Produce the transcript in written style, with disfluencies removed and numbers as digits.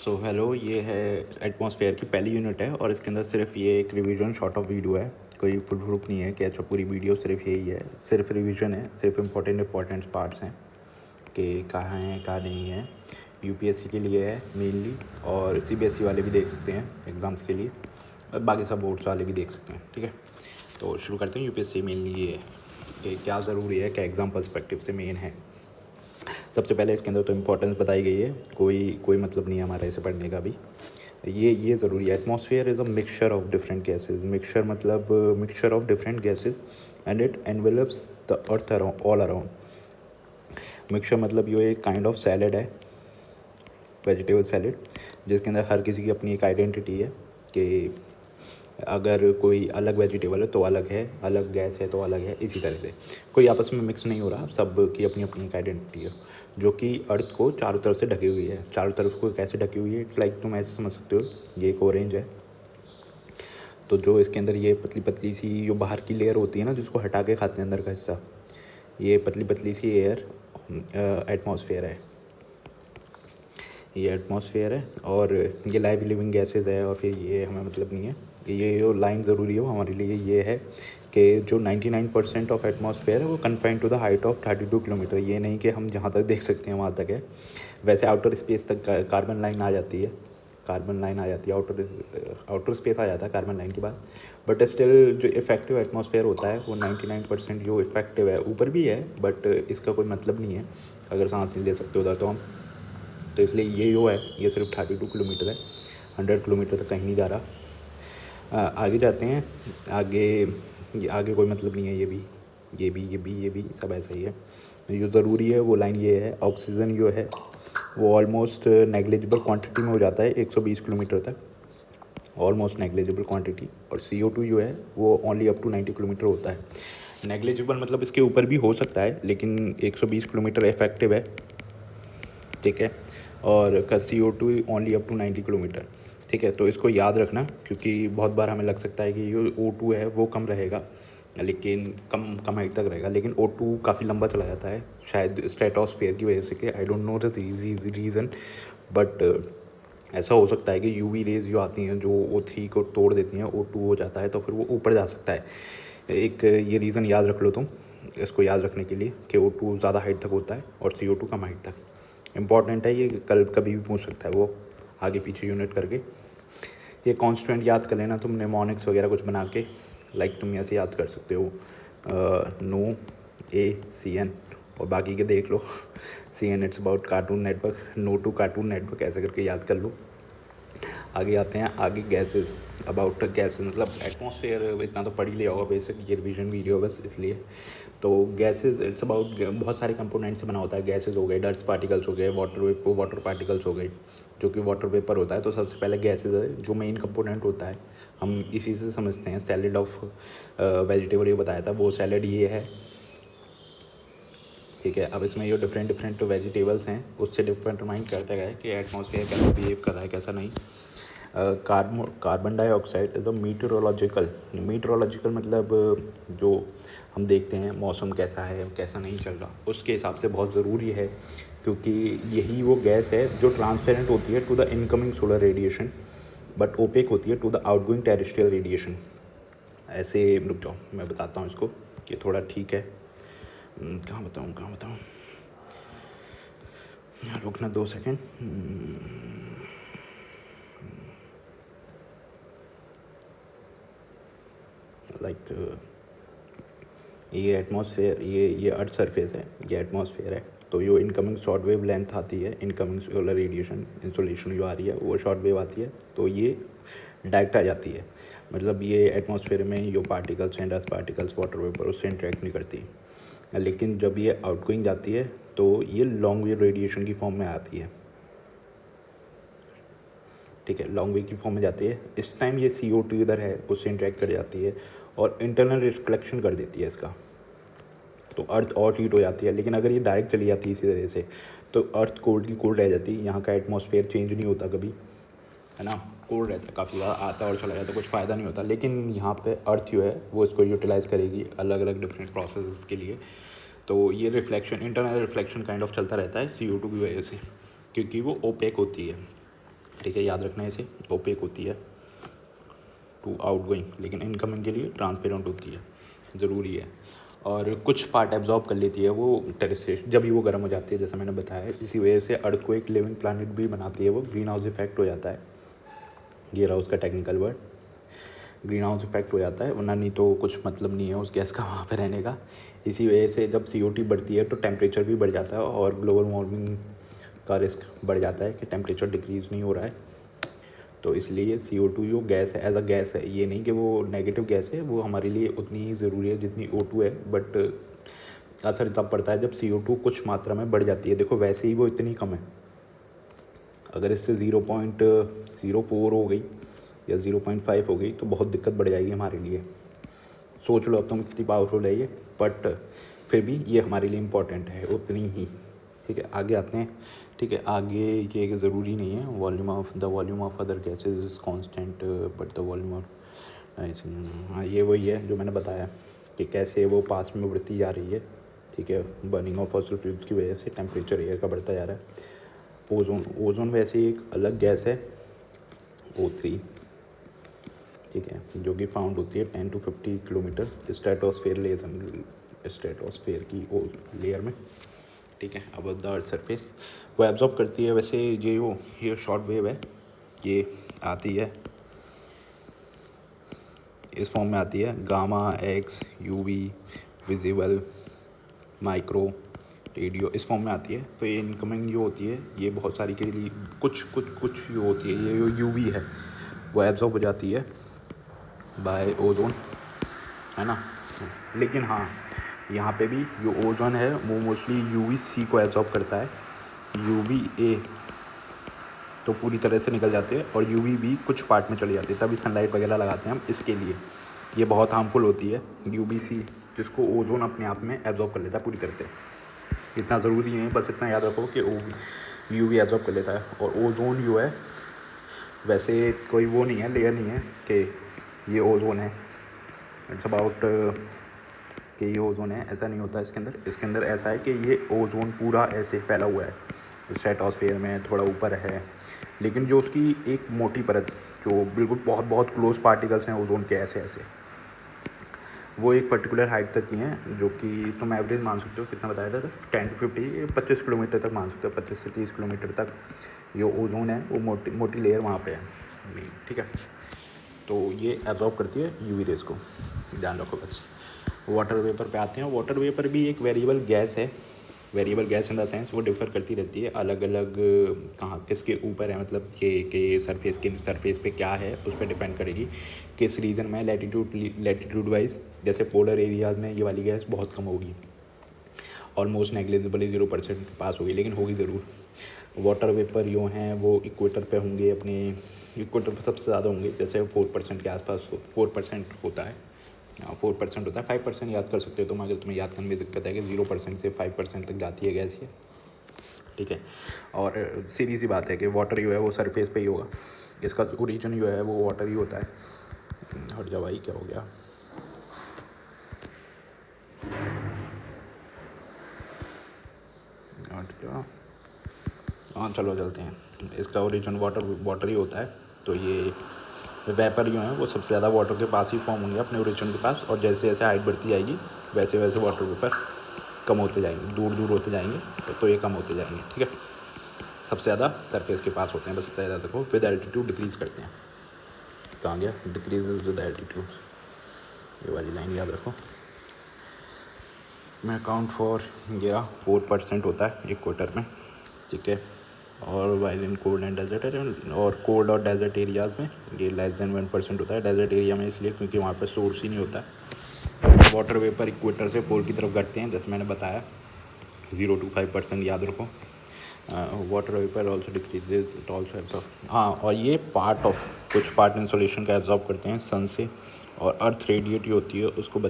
So hello, ये है atmosphere की पहली यूनिट है और इसके अंदर सिर्फ ये एक रिवीजन शॉर्ट ऑफ वीडियो है। कोई फुल प्रूफ नहीं है कि अच्छा पूरी वीडियो सिर्फ यही है, सिर्फ रिवीजन है, सिर्फ इम्पोर्टेंट पार्ट्स हैं कि कहाँ हैं कहाँ नहीं है। यूपीएससी के लिए है मेनली, और सीबीएसई वाले भी देख सकते हैं एग्ज़ाम्स के लिए, और बाकी सब बोर्ड्स वाले भी देख सकते हैं। ठीक है, तो शुरू करते हैं। यूपीएससी मेनली ये है कि क्या ज़रूरी है, क्या एग्ज़ाम पर्सपेक्टिव से मेन है। सबसे पहले इसके अंदर तो इम्पोर्टेंस बताई गई है, कोई मतलब नहीं है हमारा इसे पढ़ने का भी। ये ज़रूरी है। Atmosphere is a mixture of different gases. Mixture मतलब mixture of different gases and it envelops the earth all around. Mixture मतलब ये एक काइंड ऑफ सैलड है, वेजिटेबल सैलड, जिसके अंदर हर किसी की अपनी एक आइडेंटिटी है कि अगर कोई अलग वेजिटेबल है तो अलग है, अलग गैस है तो अलग है। इसी तरह से कोई आपस में मिक्स नहीं हो रहा, सब की अपनी अपनी एक आइडेंटिटी है जो कि अर्थ को चारों तरफ से ढकी हुई है। चारों तरफ को कैसे ढकी हुई है, इट्स लाइक तुम ऐसे समझ सकते हो, ये एक ऑरेंज है तो जो इसके अंदर ये पतली पतली सी जो बाहर की लेयर होती है ना, जिसको हटा के खाते हैं अंदर का हिस्सा, ये पतली पतली सी एयर एटमॉस्फेयर है। ये एटमॉस्फेयर है और ये लाइव लिविंग गैसेज है। और फिर ये हमें मतलब नहीं है, ये जो लाइन ज़रूरी है वो हमारे लिए ये है कि जो 99% ऑफ एटमॉस्फेयर है वो confined to the height of 32 kilometre. ये नहीं कि हम जहाँ तक देख सकते हैं वहाँ तक है। वैसे आउटर स्पेस तक कार्बन लाइन आ जाती है, कार्बन लाइन आ जाती है, आउटर स्पेस आ जाता है कार्बन लाइन के बाद। बट स्टिल जो इफेक्टिव एटमॉस्फेयर होता है वो 99% जो इफेक्टिव है, ऊपर भी है बट इसका कोई मतलब नहीं है अगर सांस नहीं ले सकते उधर तो हम। तो इसलिए ये जो है ये सिर्फ 32 किलोमीटर है, 100 किलोमीटर तक कहीं नहीं जा रहा। आगे जाते हैं। आगे आगे कोई मतलब नहीं है, ये भी सब ऐसा ही है। जो ज़रूरी है वो लाइन ये है, ऑक्सीजन जो है वो ऑलमोस्ट नेग्लिजिबल क्वांटिटी में हो जाता है 120 किलोमीटर तक, ऑलमोस्ट नेग्लिजिबल क्वांटिटी। और CO2 जो है वो ओनली अप टू 90 किलोमीटर होता है। नेग्लिजिबल मतलब इसके ऊपर भी हो सकता है, लेकिन 120 किलोमीटर इफेक्टिव है। ठीक है, और का CO2 only up to 90 kilometre. ठीक है, तो इसको याद रखना क्योंकि बहुत बार हमें लग सकता है कि ये O2 है वो कम रहेगा, लेकिन कम हाइट तक रहेगा, लेकिन O2 काफ़ी लंबा चला जाता है, शायद स्ट्रेटोस्फेयर की वजह से। कि I don't know the reason, but ऐसा हो सकता है कि UV रेज जो आती हैं जो O3 को तोड़ देती हैं, O2 हो जाता है तो फिर वो ऊपर जा सकता है। एक ये रीज़न याद रख लो तुम, इसको याद रखने के लिए कि O2 ज़्यादा हाइट तक होता है और CO2 कम हाइट तक। इम्पॉर्टेंट है ये, कल कभी भी पूछ सकता है वो आगे पीछे यूनिट करके। ये कॉन्स्टेंट याद कर लेना तुम नेमोनिक्स वगैरह कुछ बना के, लाइक तुम ऐसे याद कर सकते हो नो ACN, और बाकी के देख लो CN it's about cartoon network, no to cartoon network, ऐसे करके याद कर लो। आगे आते हैं, आगे गैसेस, अबाउट गैसेस मतलब एटमॉस्फेयर इतना तो पढ़ ही लिया होगा बेसिक, ये रिवीजन वीडियो बस इसलिए। तो गैसेस इट्स अबाउट बहुत सारे कंपोनेंट से बना होता है। गैसेस हो गए, डस्ट पार्टिकल्स हो गए, वाटर पार्टिकल्स हो गए, जो कि वाटर वेपर होता है। तो सबसे पहले गैसेस है जो मेन कंपोनेंट होता है, हम इसी से समझते हैं। सैलेड ऑफ वेजिटेबल ये बताया था, वो सैलेड ये है। ठीक है, अब इसमें जो डिफरेंट वेजिटेबल्स हैं उससे डिटरमाइन करता है कि एटमॉस्फेयर कैसा बिहेव कर रहा है कैसा नहीं। Carbon dioxide is a meteorological मतलब जो हम देखते हैं मौसम कैसा है कैसा नहीं चल रहा, उसके हिसाब से बहुत ज़रूरी है, क्योंकि यही वो गैस है जो ट्रांसपेरेंट होती है to the incoming solar radiation, but opaque होती है to the outgoing terrestrial radiation. ऐसे रुक जाओ मैं बताता हूँ इसको, ये थोड़ा ठीक है। कहाँ बताऊँ यार, रुकना 2 सेकेंड। लाइक ये एटमॉस्फेयर, ये अर्थ सरफेस है, ये एटमॉस्फेयर है। तो जो इनकमिंग शॉर्ट वेव लेंथ आती है, इनकमिंग सोलर रेडिएशन इंसोलेशन जो आ रही है वो शॉर्ट वेव आती है, तो ये डायरेक्ट आ जाती है। मतलब ये एटमॉस्फेयर में जो पार्टिकल्स हैं, डस्ट पार्टिकल्स, वाटर वेपर, उससे इंटरेक्ट नहीं करती। लेकिन जब ये आउटगोइंग जाती है तो ये लॉन्ग वेव रेडिएशन की फॉर्म में आती है। ठीक है, लॉन्ग वेव की फॉर्म में जाती है। इस टाइम ये CO2 इधर है, उससे इंटरेक्ट कर जाती है और इंटरनल रिफ्लेक्शन कर देती है इसका, तो अर्थ और हीट हो जाती है। लेकिन अगर ये डायरेक्ट चली जाती है इसी तरह से तो अर्थ कोल्ड की कोल्ड रह जाती है। यहाँ का एटमॉस्फेयर चेंज नहीं होता कभी, है ना, कोल्ड रहता है काफ़ी ज़्यादा, आता और चला जाता है, कुछ फ़ायदा नहीं होता। लेकिन यहाँ पे अर्थ जो है वो इसको यूटिलाइज़ करेगी अलग अलग डिफरेंट प्रोसेस के लिए। तो ये reflection, internal reflection kind of चलता रहता है CO2 की वजह से, क्योंकि वो ओपेक होती है। ठीक है, याद रखना इसे, ओपेक होती है टू आउटगोइंग, लेकिन इनकमिंग के लिए ट्रांसपेरेंट होती है, ज़रूरी है। और कुछ पार्ट एब्जॉर्ब कर लेती है वो टेरेस्ट्रियल जब भी वो गर्म हो जाती है, जैसा मैंने बताया। इसी वजह से अर्थ को एक लिविंग प्लानट भी बनाती है वो, ग्रीन हाउस इफेक्ट हो जाता है, ये रहा उसका technical word, green house effect हो जाता है, वरना नहीं तो कुछ मतलब नहीं है उस गैस का वहाँ पे रहने का। इसी वजह से जब CO2 बढ़ती है तो टेम्परेचर भी बढ़ जाता है और ग्लोबल वार्मिंग का रिस्क बढ़ जाता है कि टेम्परेचर डिक्रीज़ नहीं हो रहा है। तो इसलिए CO2 जो गैस है, एज अ गैस है, ये नहीं कि वो नेगेटिव गैस है, वो हमारे लिए उतनी ही ज़रूरी है जितनी O2 है, बट असर तब पड़ता है जब CO2 कुछ मात्रा में बढ़ जाती है। देखो वैसे ही वो इतनी कम है, अगर इससे 0.04 हो गई या 0.5 हो गई तो बहुत दिक्कत बढ़ जाएगी हमारे लिए। सोच लो अब तुम कितनी पावरफुल है ये, बट फिर भी ये हमारे लिए इम्पॉर्टेंट है उतनी ही। ठीक है, आगे आते हैं। ठीक है, आगे ये ज़रूरी नहीं है, volume of other gases is constant but the volume of, हाँ ये वही है जो मैंने बताया कि कैसे वो पास में बढ़ती जा रही है। ठीक है, बर्निंग ऑफ फॉसिल फ्यूल्स की वजह से टेम्परेचर एयर का बढ़ता जा रहा है। ओजोन वैसे एक अलग गैस है, O3, ठीक है, जो कि फाउंड होती है 10 to 50 किलोमीटर स्ट्रेटोस्फेयर की ओ लेयर में। ठीक है, अब द अर्थ सरफेस वो एब्जॉर्ब करती है। वैसे ये शॉर्ट वेव है, ये आती है इस फॉर्म में आती है, gamma, x, UV, visible, micro, radio, इस फॉर्म में आती है। तो ये इनकमिंग जो होती है ये बहुत सारी के लिए कुछ जो होती है, ये जो UV है वो एब्जॉर्ब हो जाती है बाय ओजोन, है ना। लेकिन हाँ, यहाँ पे भी जो ओजोन है वो मोस्टली UVC को एब्जॉर्ब करता है, UVA तो पूरी तरह से निकल जाते हैं और UVB कुछ पार्ट में चली जाती है, तभी सनलाइट वगैरह लगाते हैं हम इसके लिए। ये बहुत हार्मफुल होती है UVC, जिसको ओजोन अपने आप में एब्जॉर्ब कर लेता है पूरी तरह से। इतना ज़रूरी नहीं है, बस इतना याद रखो कि UV एब्जॉर्ब कर लेता है। और ओजोन जो है वैसे कोई वो नहीं है, लेयर नहीं है कि ये ओजोन है, इट्स अबाउट कि ये ओजोन है, ऐसा नहीं होता इसके अंदर ऐसा है कि ये ओजोन पूरा ऐसे फैला हुआ है, स्ट्रेटोस्फेयर में थोड़ा ऊपर है, लेकिन जो उसकी एक मोटी परत जो बिल्कुल बहुत बहुत क्लोज पार्टिकल्स हैं ओजोन के ऐसे वो एक पर्टिकुलर हाइट तक की हैं, जो कि तुम एवरेज मान सकते हो, कितना बताया था 10 to 50 25 किलोमीटर तक मान सकते हो, 25 से 30 किलोमीटर तक जो ओजोन है वो मोटी लेयर वहाँ पे है। ठीक है, तो ये एब्जॉर्ब करती है UV रेज को, ध्यान रखो बस। वाटर वेपर पे आते हैं। वाटर वेपर भी एक वेरिएबल गैस है, variable gas in the sense वो डिफ़र करती रहती है, अलग अलग कहाँ किसके ऊपर है, मतलब कि सरफेस पे क्या है उस पर डिपेंड करेगी किस रीजन में, लैटिट्यूड वाइज। जैसे पोलर एरियाज में ये वाली गैस बहुत कम होगी, ऑलमोस्ट नेग्लिजिबली 0% के पास होगी, लेकिन होगी ज़रूर। वाटर वेपर जो हैं वो इक्वेटर पे होंगे, अपने इक्वेटर पे सबसे ज़्यादा होंगे, जैसे 4% के आसपास 4% होता है, 4% होता है। 5% याद कर सकते हो तुम, अगर तुम्हें याद करने में दिक्कत है कि 0% से 5% तक जाती है गैस ये। ठीक है, और सीधी सी बात है कि वाटर जो है वो सरफेस पे ही होगा, इसका ओरिजिन जो है वो वाटर ही होता है। हट जा भाई, क्या हो गया। हट जा, हाँ चलो चलते हैं। इसका ओरिजिन वाटर ही होता है। तो ये वेपर जो है वो सबसे ज़्यादा वाटर के पास ही फॉर्म होंगे, अपने ओरिजिन के पास, और जैसे जैसे हाइट बढ़ती जाएगी वैसे वैसे वाटर वेपर कम होते जाएंगे, दूर होते जाएंगे, तो ये कम होते जाएंगे। ठीक है, सबसे ज़्यादा सरफेस के पास होते हैं, बस इतना याद रखो। विद एल्टीट्यूड डिक्रीज़ करते हैं, कहाँ गया, डिक्रीज विद एल्टीट्यूड, ये वाली लाइन याद रखो। मैं अकाउंट फॉर गया 4% होता है एक क्वार्टर में। ठीक है, और while in cold and desert और कोल्ड और डेजर्ट एरियाज़ में ये लेस देन 1% होता है। डेजर्ट एरिया में इसलिए क्योंकि वहाँ पर सोर्स ही नहीं होता है। वाटर वेपर इक्वेटर से पोल की तरफ घटते हैं, जैसे मैंने बताया 0 to 5% याद रखो। Water vapour also decreases, it also absorb, हाँ, और ये कुछ पार्ट इंसोलेशन का एब्जॉर्ब करते हैं सन से, और अर्थ रेडिएट होती है उसको बचा